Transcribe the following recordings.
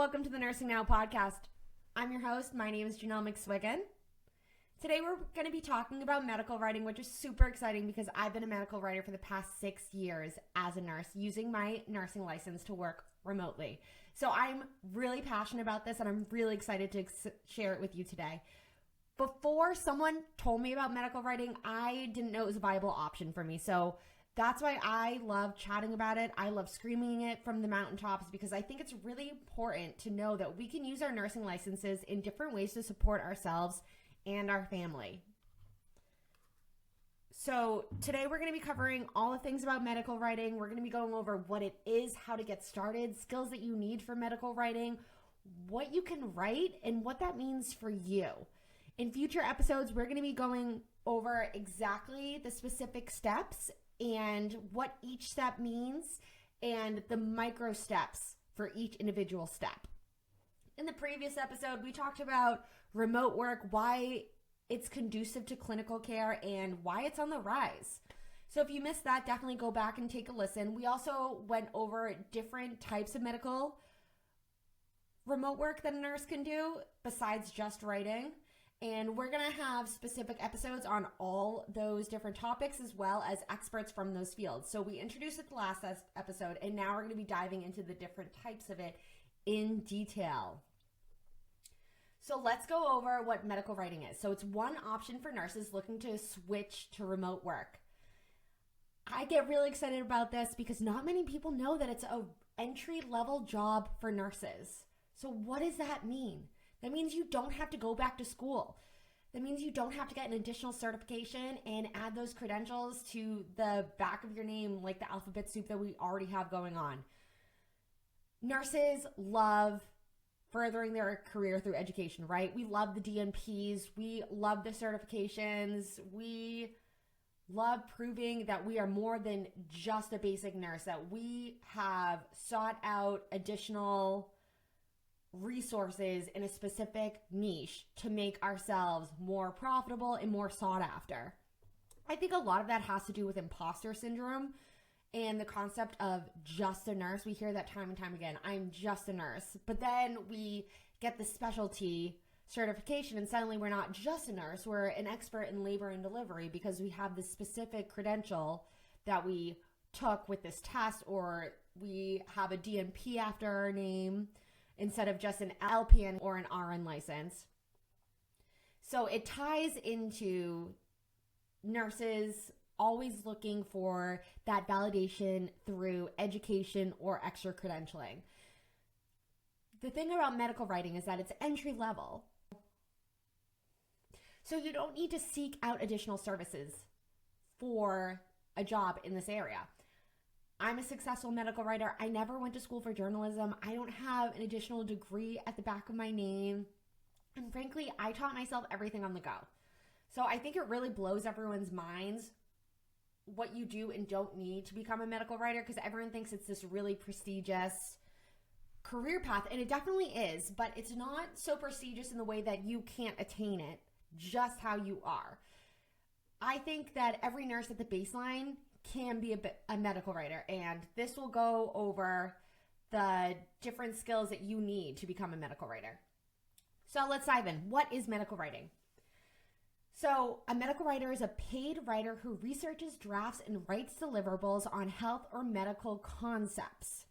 Welcome to the Nursing Now podcast. I'm your host. My name is Janelle McSwigan. Today we're going to be talking about medical writing, which is super exciting because I've been a medical writer for the past 6 years as a nurse using my nursing license to work remotely. So I'm really passionate about this and I'm really excited to share it with you today. Before someone told me about medical writing, I didn't know it was a viable option for me. So that's why I love chatting about it. I love screaming it from the mountaintops because I think it's really important to know that we can use our nursing licenses in different ways to support ourselves and our family. So today we're going to be covering all the things about medical writing. We're going to be going over what it is, how to get started, skills that you need for medical writing, what you can write, and what that means for you. In future episodes, we're going to be going over exactly the specific steps and what each step means and the micro steps for each individual step. In the previous episode, we talked about remote work, why it's conducive to clinical care, and why it's on the rise. So if you missed that, definitely go back and take a listen. We also went over different types of medical remote work that a nurse can do besides just writing. And we're going to have specific episodes on all those different topics as well as experts from those fields. So we introduced it the last episode, and now we're going to be diving into the different types of it in detail. So let's go over what medical writing is. So it's one option for nurses looking to switch to remote work. I get really excited about this because not many people know that it's an entry-level job for nurses. So what does that mean? That means you don't have to go back to school. That means you don't have to get an additional certification and add those credentials to the back of your name like the alphabet soup that we already have going on. Nurses love furthering their career through education, right? We love the DNPs. We love the certifications. We love proving that we are more than just a basic nurse, that we have sought out additional resources in a specific niche to make ourselves more profitable and more sought after. I think a lot of that has to do with imposter syndrome and the concept of just a nurse. We hear that time and time again. I'm just a nurse. But then we get the specialty certification and suddenly we're not just a nurse. We're an expert in labor and delivery because we have this specific credential that we took with this test, or we have a DNP after our name instead of just an LPN or an RN license. So it ties into nurses always looking for that validation through education or extra credentialing. The thing about medical writing is that it's entry level. So you don't need to seek out additional services for a job in this area. I'm a successful medical writer. I never went to school for journalism. I don't have an additional degree at the back of my name. And frankly, I taught myself everything on the go. So I think it really blows everyone's minds what you do and don't need to become a medical writer, because everyone thinks it's this really prestigious career path, and it definitely is, but it's not so prestigious in the way that you can't attain it just how you are. I think that every nurse at the baseline can be a medical writer, and this will go over the different skills that you need to become a medical writer. So let's dive in. What is medical writing? So a medical writer is a paid writer who researches, drafts, and writes deliverables on health or medical concepts.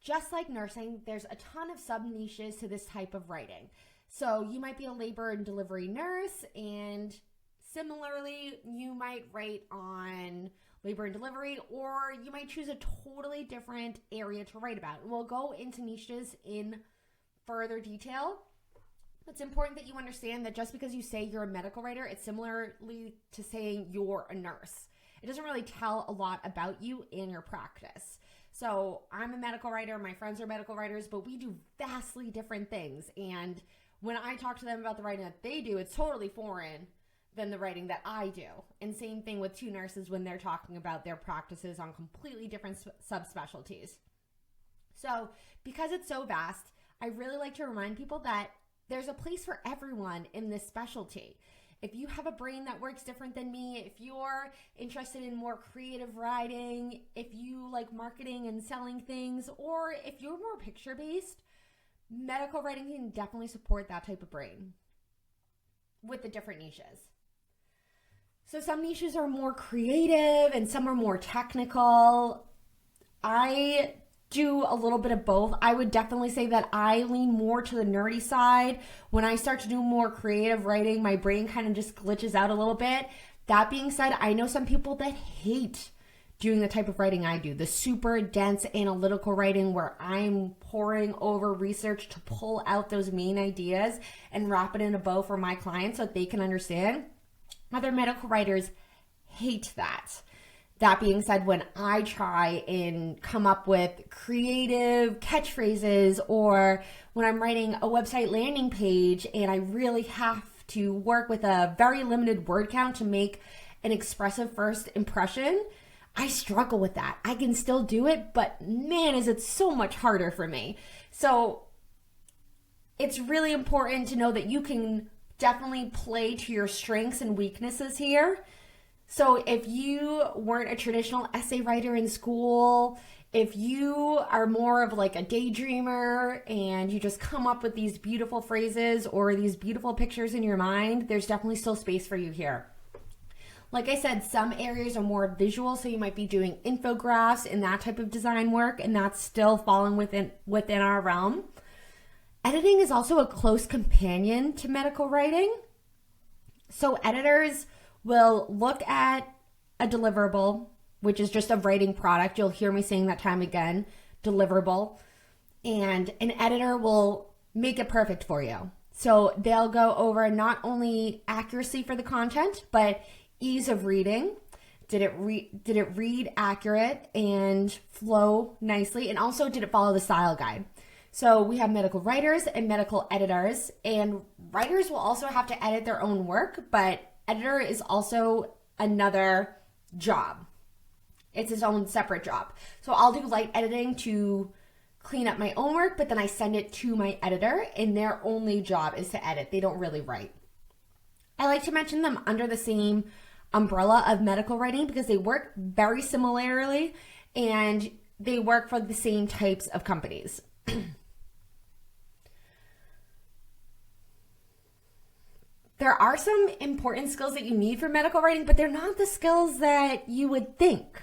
Just like nursing, there's a ton of sub-niches to this type of writing. So you might be a labor and delivery nurse, and similarly, you might write on labor and delivery, or you might choose a totally different area to write about. We'll go into niches in further detail. It's important that you understand that just because you say you're a medical writer, it's similarly to saying you're a nurse. It doesn't really tell a lot about you and your practice. So I'm a medical writer, my friends are medical writers, but we do vastly different things. And when I talk to them about the writing that they do, it's totally foreign than the writing that I do. And same thing with two nurses when they're talking about their practices on completely different subspecialties. So because it's so vast, I really like to remind people that there's a place for everyone in this specialty. If you have a brain that works different than me, if you're interested in more creative writing, if you like marketing and selling things, or if you're more picture-based, medical writing can definitely support that type of brain with the different niches. So some niches are more creative and some are more technical. I do a little bit of both. I would definitely say that I lean more to the nerdy side. When I start to do more creative writing, my brain kind of just glitches out a little bit. That being said, I know some people that hate doing the type of writing I do, the super dense analytical writing where I'm poring over research to pull out those main ideas and wrap it in a bow for my clients so that they can understand. Other medical writers hate that. That being said, when I try and come up with creative catchphrases, or when I'm writing a website landing page and I really have to work with a very limited word count to make an expressive first impression, I struggle with that. I can still do it, but man, is it so much harder for me. So it's really important to know that you can definitely play to your strengths and weaknesses here. So if you weren't a traditional essay writer in school, if you are more of like a daydreamer and you just come up with these beautiful phrases or these beautiful pictures in your mind, there's definitely still space for you here. Like I said, some areas are more visual, so you might be doing infographics and that type of design work, and that's still falling within our realm. Editing is also a close companion to medical writing. So editors will look at a deliverable, which is just a writing product. You'll hear me saying that time again, deliverable. And an editor will make it perfect for you. So they'll go over not only accuracy for the content, but ease of reading. Did it read accurate and flow nicely? And also, did it follow the style guide? So we have medical writers and medical editors, and writers will also have to edit their own work, but editor is also another job. It's its own separate job. So I'll do light editing to clean up my own work, but then I send it to my editor, and their only job is to edit. They don't really write. I like to mention them under the same umbrella of medical writing because they work very similarly and they work for the same types of companies. There are some important skills that you need for medical writing, but they're not the skills that you would think.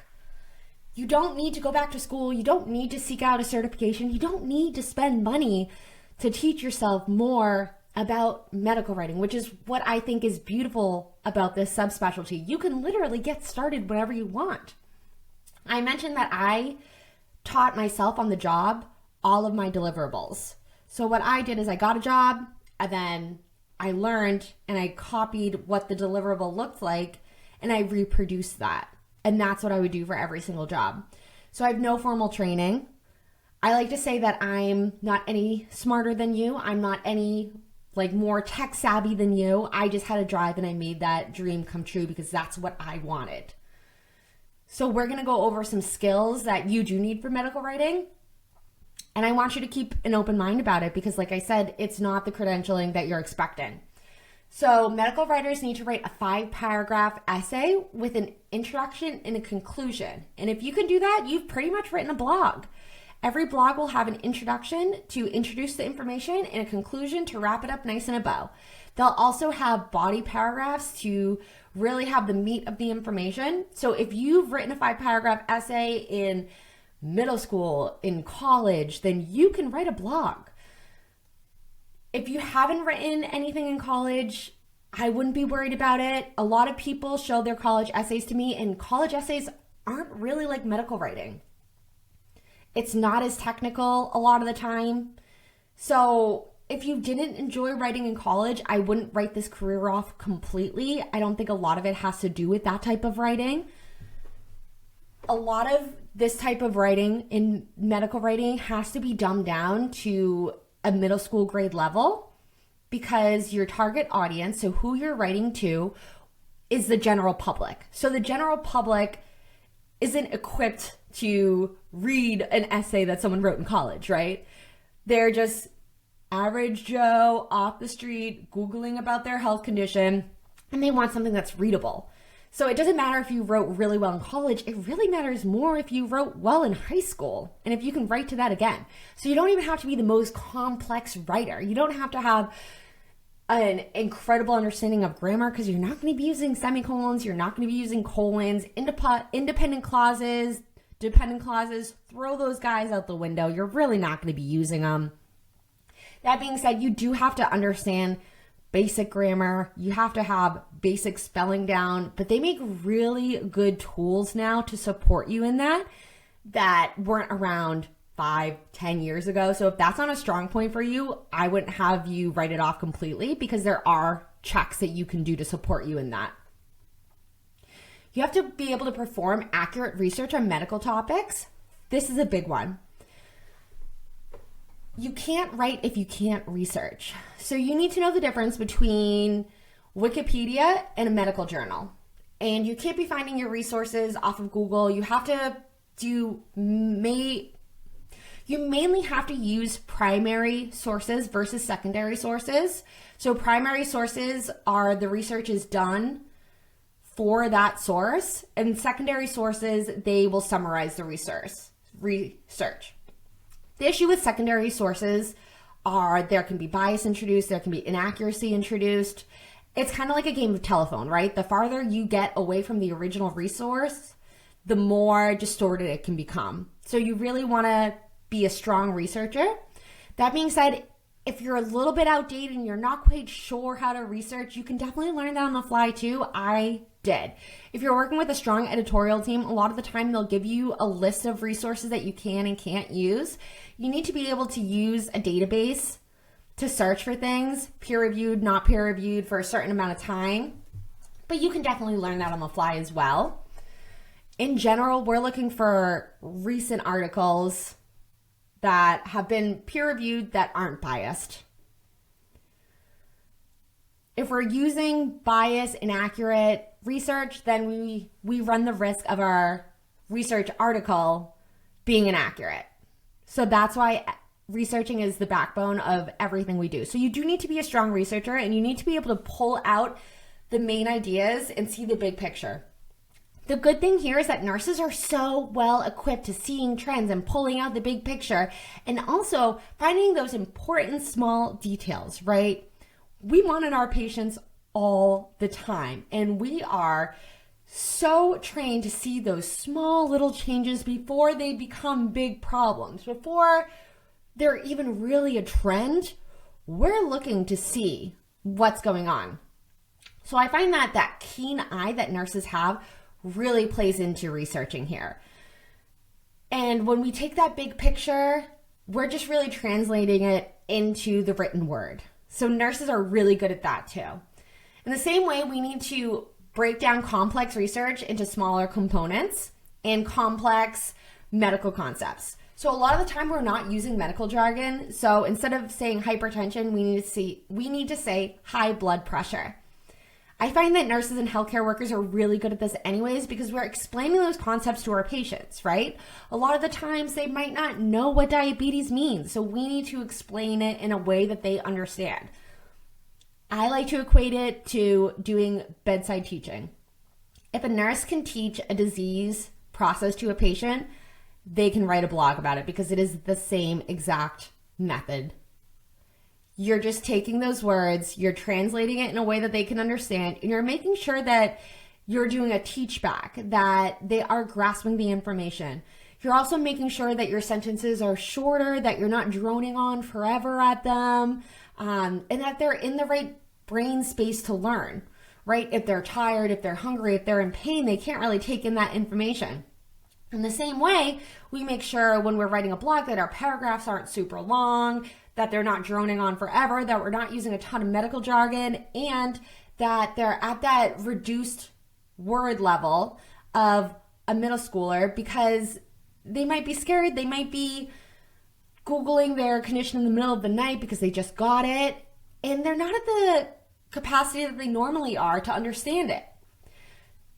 You don't need to go back to school. You don't need to seek out a certification. You don't need to spend money to teach yourself more about medical writing, which is what I think is beautiful about this subspecialty. You can literally get started whenever you want. I mentioned that I taught myself on the job all of my deliverables. So what I did is I got a job and then I learned and I copied what the deliverable looked like and I reproduced that. And that's what I would do for every single job. So I have no formal training. I like to say that I'm not any smarter than you. I'm not any more tech savvy than you. I just had a drive and I made that dream come true because that's what I wanted. So we're going to go over some skills that you do need for medical writing. And I want you to keep an open mind about it because, like I said, it's not the credentialing that you're expecting. So medical writers need to write a 5-paragraph essay with an introduction and a conclusion. And if you can do that, you've pretty much written a blog. Every blog will have an introduction to introduce the information and a conclusion to wrap it up nice in a bow. They'll also have body paragraphs to really have the meat of the information. So if you've written a 5-paragraph essay in middle school, in college, then you can write a blog. If you haven't written anything in college, I wouldn't be worried about it. A lot of people show their college essays to me, and college essays aren't really like medical writing. It's not as technical a lot of the time. So if you didn't enjoy writing in college, I wouldn't write this career off completely. I don't think a lot of it has to do with that type of writing. A lot of this type of writing in medical writing has to be dumbed down to a middle school grade level because your target audience, so who you're writing to, is the general public. So the general public isn't equipped to read an essay that someone wrote in college, right? They're just average Joe off the street Googling about their health condition, and they want something that's readable. So it doesn't matter if you wrote really well in college. It really matters more if you wrote well in high school and if you can write to that again. So you don't even have to be the most complex writer. You don't have to have an incredible understanding of grammar, because you're not going to be using semicolons. You're not going to be using colons, independent clauses, dependent clauses. Throw those guys out the window. You're really not going to be using them. That being said, you do have to understand basic grammar. You have to have basic spelling down, but they make really good tools now to support you in that weren't around 5-10 years ago. So if that's not a strong point for you, I wouldn't have you write it off completely, because there are checks that you can do to support you in that. You have to be able to perform accurate research on medical topics. This is a big one. You can't write if you can't research. So you need to know the difference between Wikipedia and a medical journal. And you can't be finding your resources off of Google. You have to you mainly have to use primary sources versus secondary sources. So primary sources are the research is done for that source, and secondary sources, they will summarize the research. The issue with secondary sources are there can be bias introduced, there can be inaccuracy introduced. It's kind of like a game of telephone, right? The farther you get away from the original resource, the more distorted it can become. So you really want to be a strong researcher. That being said, if you're a little bit outdated and you're not quite sure how to research, you can definitely learn that on the fly too. I did. If you're working with a strong editorial team, a lot of the time they'll give you a list of resources that you can and can't use. You need to be able to use a database to search for things, peer-reviewed, not peer-reviewed, for a certain amount of time. But you can definitely learn that on the fly as well. In general, we're looking for recent articles that have been peer-reviewed that aren't biased. If we're using bias, inaccurate research, then we run the risk of our research article being inaccurate. So that's why researching is the backbone of everything we do. So you do need to be a strong researcher, and you need to be able to pull out the main ideas and see the big picture. The good thing here is that nurses are so well equipped to seeing trends and pulling out the big picture, and also finding those important small details, right? We monitor our patients all the time, and we are so trained to see those small little changes before they become big problems. Before they're even really a trend, we're looking to see what's going on. So I find that that keen eye that nurses have really plays into researching here. And when we take that big picture, we're just really translating it into the written word. So nurses are really good at that too. In the same way, we need to break down complex research into smaller components and complex medical concepts. So a lot of the time we're not using medical jargon. So instead of saying hypertension, we need to say high blood pressure. I find that nurses and healthcare workers are really good at this anyways, because we're explaining those concepts to our patients, right? A lot of the times they might not know what diabetes means, so we need to explain it in a way that they understand. I like to equate it to doing bedside teaching. If a nurse can teach a disease process to a patient, they can write a blog about it, because it is the same exact method. You're just taking those words, you're translating it in a way that they can understand, and you're making sure that you're doing a teach back, that they are grasping the information. You're also making sure that your sentences are shorter, that you're not droning on forever at them, and that they're in the right brain space to learn, right? If they're tired, if they're hungry, if they're in pain, they can't really take in that information. In the same way, we make sure when we're writing a blog that our paragraphs aren't super long, that they're not droning on forever, that we're not using a ton of medical jargon, and that they're at that reduced word level of a middle schooler, because they might be scared, they might be Googling their condition in the middle of the night because they just got it, and they're not at the capacity that they normally are to understand it.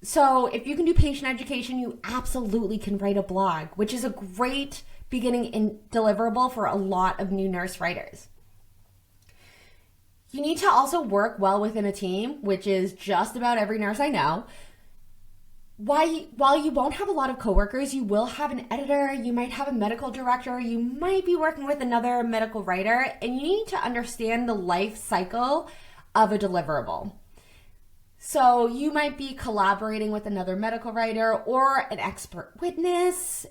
So if you can do patient education, you absolutely can write a blog, which is a great beginning in deliverable for a lot of new nurse writers. You need to also work well within a team, which is just about every nurse I know. while you won't have a lot of coworkers, you will have an editor, you might have a medical director, you might be working with another medical writer, and you need to understand the life cycle of a deliverable. So you might be collaborating with another medical writer or an expert witness,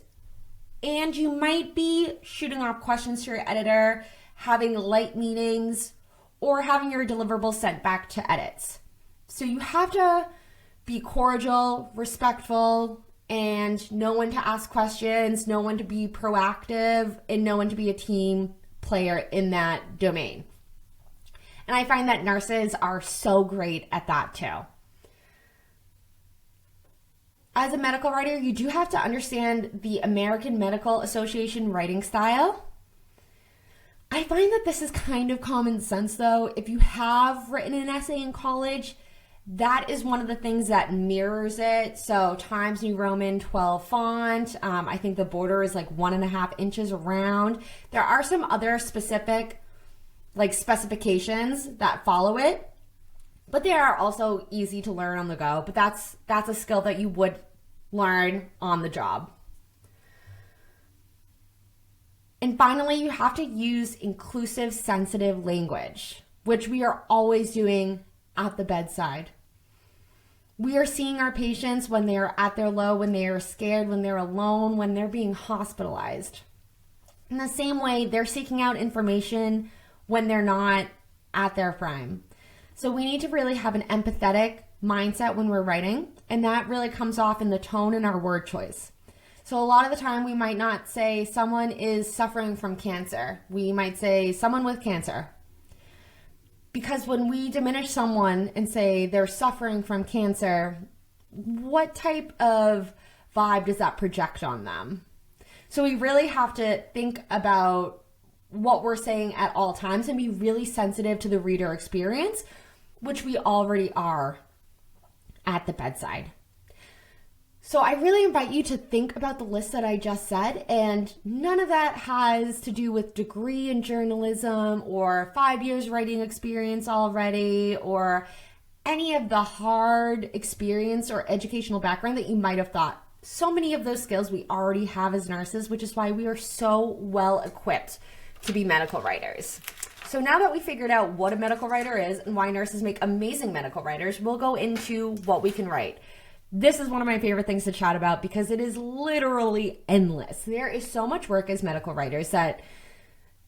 and you might be shooting off questions to your editor, having light meetings, or having your deliverable sent back to edits. So you have to be cordial, respectful, and know when to ask questions, know when to be proactive, and know when to be a team player in that domain. And I find that nurses are so great at that too. As a medical writer, you do have to understand the American Medical Association writing style. I find that this is kind of common sense though. If you have written an essay in college, that is one of the things that mirrors it. So Times New Roman 12 font. I think the border is like 1.5 inches around. There are some other specific specifications that follow it, but they are also easy to learn on the go. But that's a skill that you would learn on the job. And finally, you have to use inclusive, sensitive language, which we are always doing at the bedside. We are seeing our patients when they are at their low, when they are scared, when they're alone, when they're being hospitalized. In the same way, they're seeking out information when they're not at their prime. So we need to really have an empathetic mindset when we're writing, and that really comes off in the tone and our word choice. So a lot of the time we might not say someone is suffering from cancer. We might say someone with cancer. Because when we diminish someone and say they're suffering from cancer, what type of vibe does that project on them? So we really have to think about what we're saying at all times and be really sensitive to the reader experience, which we already are at the bedside. So I really invite you to think about the list that I just said, and none of that has to do with degree in journalism or 5 years writing experience already or any of the hard experience or educational background that you might have thought. So many of those skills we already have as nurses, which is why we are so well equipped to be medical writers. So now that we figured out what a medical writer is and why nurses make amazing medical writers, we'll go into what we can write. This is one of my favorite things to chat about because it is literally endless. There is so much work as medical writers that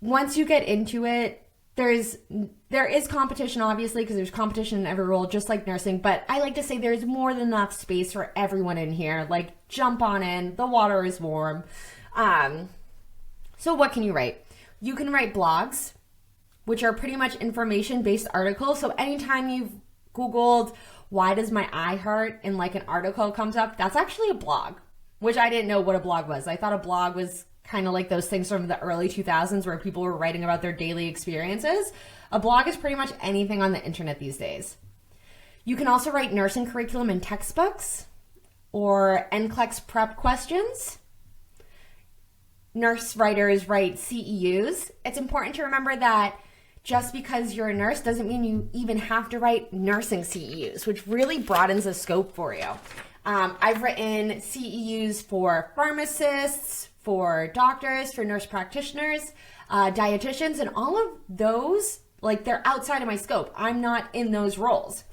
once you get into it, there is competition, obviously, because there's competition in every role, just like nursing. But I like to say there's more than enough space for everyone in here. Like, jump on in. The water is warm. So what can you write? You can write blogs, which are pretty much information-based articles. So anytime you've Googled, why does my eye hurt? And like an article comes up, that's actually a blog, which I didn't know what a blog was. I thought a blog was kind of like those things from the early 2000s where people were writing about their daily experiences. A blog is pretty much anything on the internet these days. You can also write nursing curriculum and textbooks or NCLEX prep questions. Nurse writers write CEUs. It's important to remember that just because you're a nurse doesn't mean you even have to write nursing CEUs, which really broadens the scope for you. I've written CEUs for pharmacists, for doctors, for nurse practitioners, dietitians, and all of those, like, they're outside of my scope. I'm not in those roles.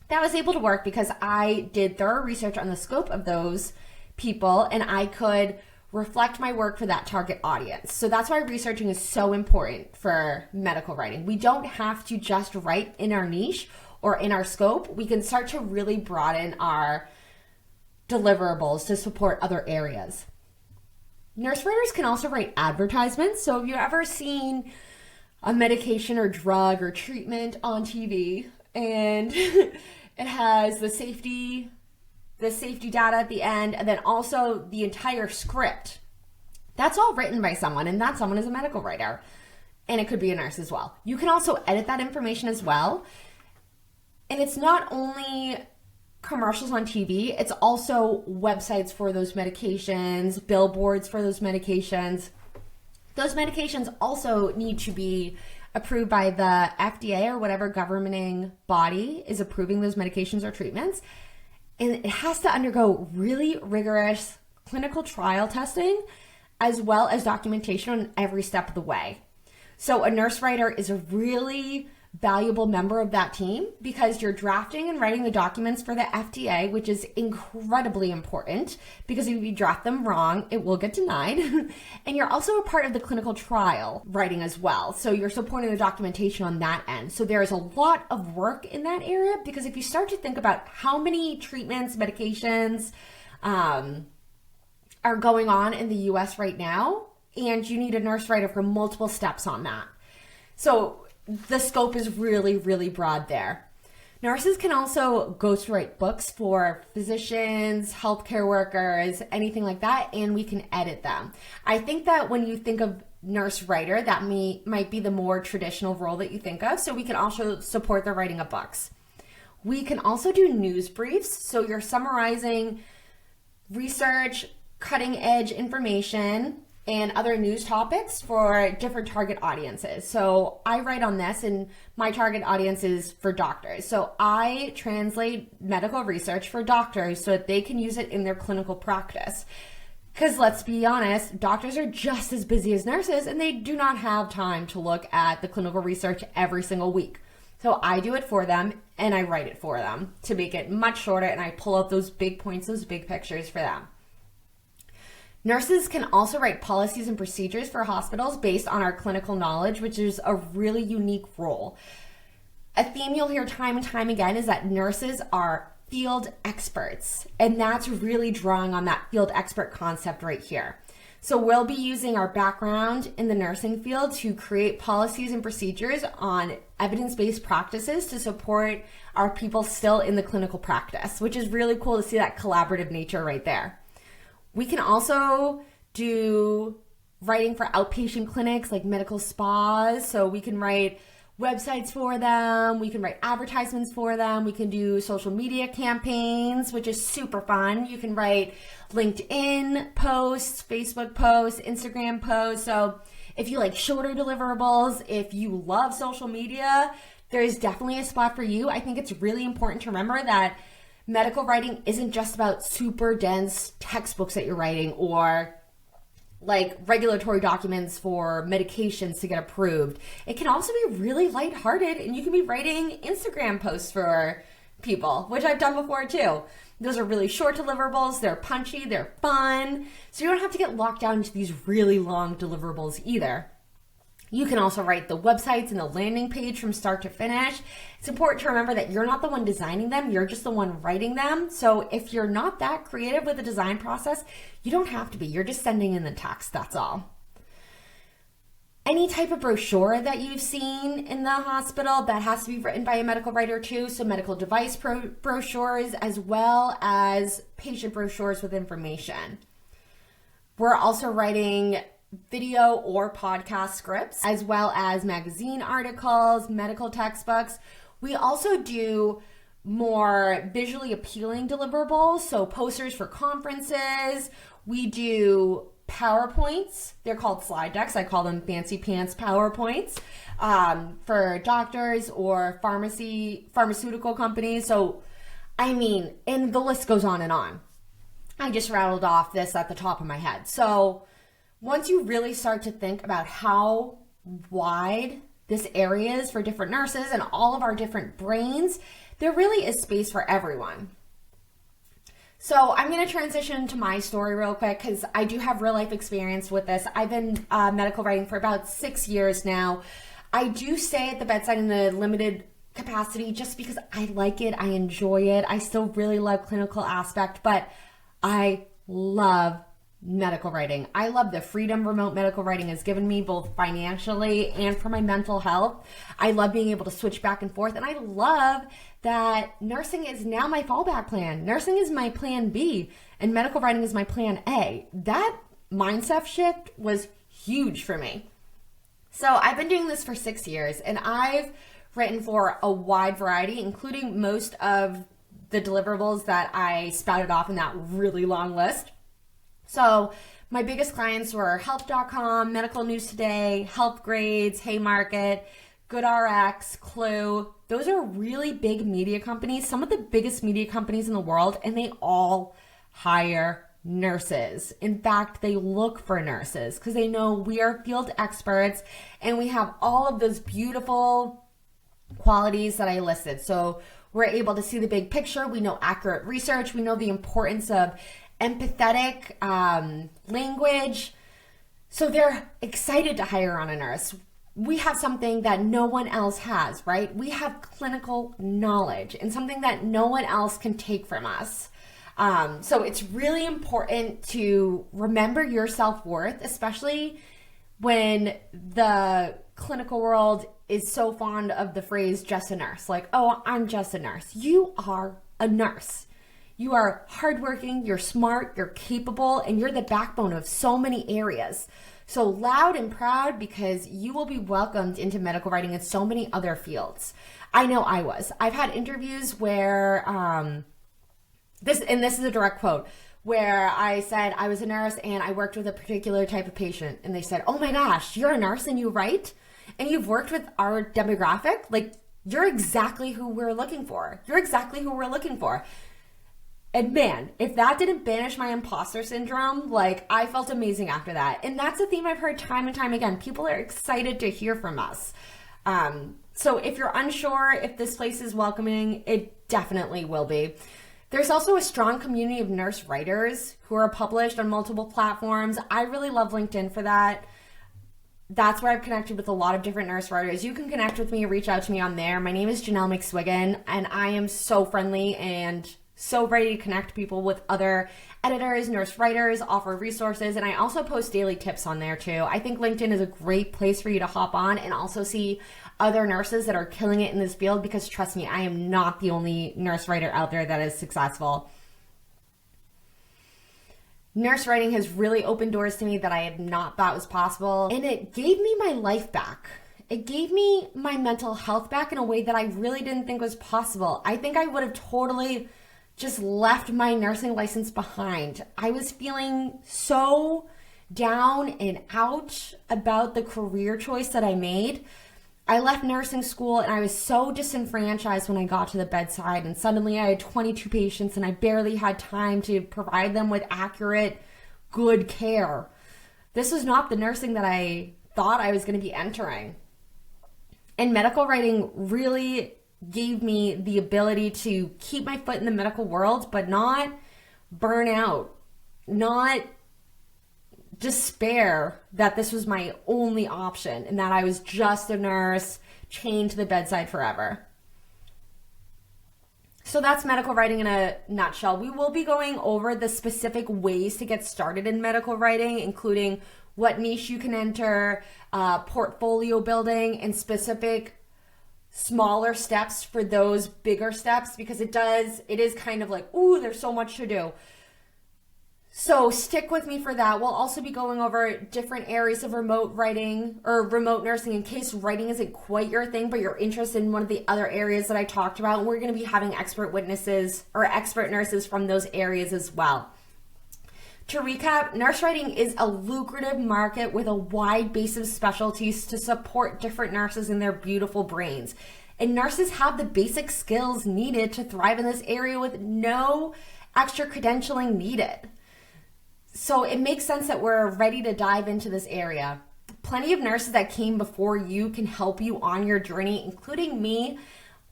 That was able to work because I did thorough research on the scope of those people, and I could reflect my work for that target audience. So that's why researching is so important for medical writing. We don't have to just write in our niche or in our scope. We can start to really broaden our deliverables to support other areas. Nurse writers can also write advertisements. So if you've ever seen a medication or drug or treatment on TV and it has the safety data at the end, and then also the entire script. That's all written by someone, and that someone is a medical writer. And it could be a nurse as well. You can also edit that information as well. And it's not only commercials on TV, it's also websites for those medications, billboards for those medications. Those medications also need to be approved by the FDA or whatever governing body is approving those medications or treatments. and it has to undergo really rigorous clinical trial testing as well as documentation on every step of the way. So a nurse writer is a really valuable member of that team because you're drafting and writing the documents for the FDA, which is incredibly important because if you draft them wrong, it will get denied. And you're also a part of the clinical trial writing as well. So you're supporting the documentation on that end. So there's a lot of work in that area because if you start to think about how many treatments, medications are going on in the US right now, and you need a nurse writer for multiple steps on that. So the scope is really, really broad there. Nurses can also ghostwrite books for physicians, healthcare workers, anything like that, and we can edit them. I think that when you think of nurse writer, that might be the more traditional role that you think of, so we can also support the writing of books. We can also do news briefs, so you're summarizing research, cutting edge information, and other news topics for different target audiences. So I write on this, and my target audience is for doctors. So I translate medical research for doctors so that they can use it in their clinical practice. Because let's be honest, doctors are just as busy as nurses, and they do not have time to look at the clinical research every single week. So I do it for them, and I write it for them to make it much shorter, and I pull out those big points, those big pictures for them. Nurses can also write policies and procedures for hospitals based on our clinical knowledge, which is a really unique role. A theme you'll hear time and time again is that nurses are field experts, and that's really drawing on that field expert concept right here. So we'll be using our background in the nursing field to create policies and procedures on evidence-based practices to support our people still in the clinical practice, which is really cool to see that collaborative nature right there. We can also do writing for outpatient clinics like medical spas. So we can write websites for them. We can write advertisements for them. We can do social media campaigns, which is super fun. You can write LinkedIn posts, Facebook posts, Instagram posts. So if you like shorter deliverables, if you love social media, there's definitely a spot for you. I think it's really important to remember that medical writing isn't just about super dense textbooks that you're writing or like regulatory documents for medications to get approved. It can also be really lighthearted, and you can be writing Instagram posts for people, which I've done before too. Those are really short deliverables. They're punchy, they're fun. So you don't have to get locked down into these really long deliverables either. You can also write the websites and the landing page from start to finish. It's important to remember that you're not the one designing them, you're just the one writing them. So if you're not that creative with the design process, you don't have to be. You're just sending in the text, that's all. Any type of brochure that you've seen in the hospital, that has to be written by a medical writer too. So medical device brochures as well as patient brochures with information. We're also writing video or podcast scripts, as well as magazine articles, medical textbooks. We also do more visually appealing deliverables, so posters for conferences. We do PowerPoints. They're called slide decks. I call them fancy pants PowerPoints for doctors or pharmaceutical companies. So, I mean, and the list goes on and on. I just rattled off this at the top of my head. So once you really start to think about how wide this area is for different nurses and all of our different brains, there really is space for everyone. So I'm going to transition to my story real quick because I do have real life experience with this. I've been medical writing for about 6 years now. I do stay at the bedside in the limited capacity just because I like it. I enjoy it. I still really love clinical aspect, but I love medical writing. I love the freedom remote medical writing has given me, both financially and for my mental health. I love being able to switch back and forth, and I love that nursing is now my fallback plan. Nursing is my plan B, and medical writing is my plan A. That mindset shift was huge for me. So I've been doing this for 6 years, and I've written for a wide variety, including most of the deliverables that I spouted off in that really long list. So my biggest clients were Health.com, Medical News Today, Health Grades, Haymarket, GoodRx, Clue. Those are really big media companies, some of the biggest media companies in the world, and they all hire nurses. In fact, they look for nurses because they know we are field experts and we have all of those beautiful qualities that I listed. So we're able to see the big picture. We know accurate research. We know the importance of empathetic language. So they're excited to hire on a nurse. We have something that no one else has, right? We have clinical knowledge and something that no one else can take from us. So it's really important to remember your self-worth, especially when the clinical world is so fond of the phrase just a nurse. Like, oh, I'm just a nurse. You are a nurse. You are hardworking, you're smart, you're capable, and you're the backbone of so many areas. So loud and proud, because you will be welcomed into medical writing in so many other fields. I know I was. I've had interviews where, this is a direct quote, where I said I was a nurse and I worked with a particular type of patient. And they said, oh my gosh, you're a nurse and you write? And you've worked with our demographic? Like, you're exactly who we're looking for. You're exactly who we're looking for. And man, if that didn't banish my imposter syndrome, like, I felt amazing after that. And that's a theme I've heard time and time again. People are excited to hear from us. So if you're unsure if this place is welcoming, it definitely will be. There's also a strong community of nurse writers who are published on multiple platforms. I really love LinkedIn for that. That's where I've connected with a lot of different nurse writers. You can connect with me, reach out to me on there. My name is Janelle McSwigan, and I am so friendly and so ready to connect people with other editors, nurse writers, offer resources, and I also post daily tips on there too. I think LinkedIn is a great place for you to hop on and also see other nurses that are killing it in this field, because trust me, I am not the only nurse writer out there that is successful. Nurse writing has really opened doors to me that I had not thought was possible, and it gave me my life back. It gave me my mental health back in a way that I really didn't think was possible. I think I would have totally just left my nursing license behind. I was feeling so down and out about the career choice that I made. I left nursing school and I was so disenfranchised when I got to the bedside, and suddenly I had 22 patients and I barely had time to provide them with accurate, good care. This was not the nursing that I thought I was going to be entering. And medical writing really gave me the ability to keep my foot in the medical world, but not burn out, not despair that this was my only option and that I was just a nurse chained to the bedside forever. So that's medical writing in a nutshell. We will be going over the specific ways to get started in medical writing, including what niche you can enter, portfolio building, and specific smaller steps for those bigger steps, because it is kind of like, ooh, there's so much to do. So stick with me for that. We'll also be going over different areas of remote writing or remote nursing in case writing isn't quite your thing, but you're interested in one of the other areas that I talked about. And we're going to be having expert witnesses or expert nurses from those areas as well. To recap, nurse writing is a lucrative market with a wide base of specialties to support different nurses in their beautiful brains. And nurses have the basic skills needed to thrive in this area with no extra credentialing needed. So it makes sense that we're ready to dive into this area. Plenty of nurses that came before you can help you on your journey, including me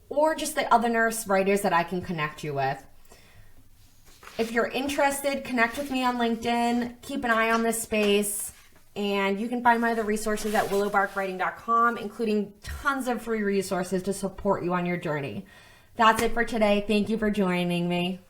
or just the other nurse writers that I can connect you with. If you're interested, connect with me on LinkedIn, keep an eye on this space, and you can find my other resources at willowbarkwriting.com, including tons of free resources to support you on your journey. That's it for today. Thank you for joining me.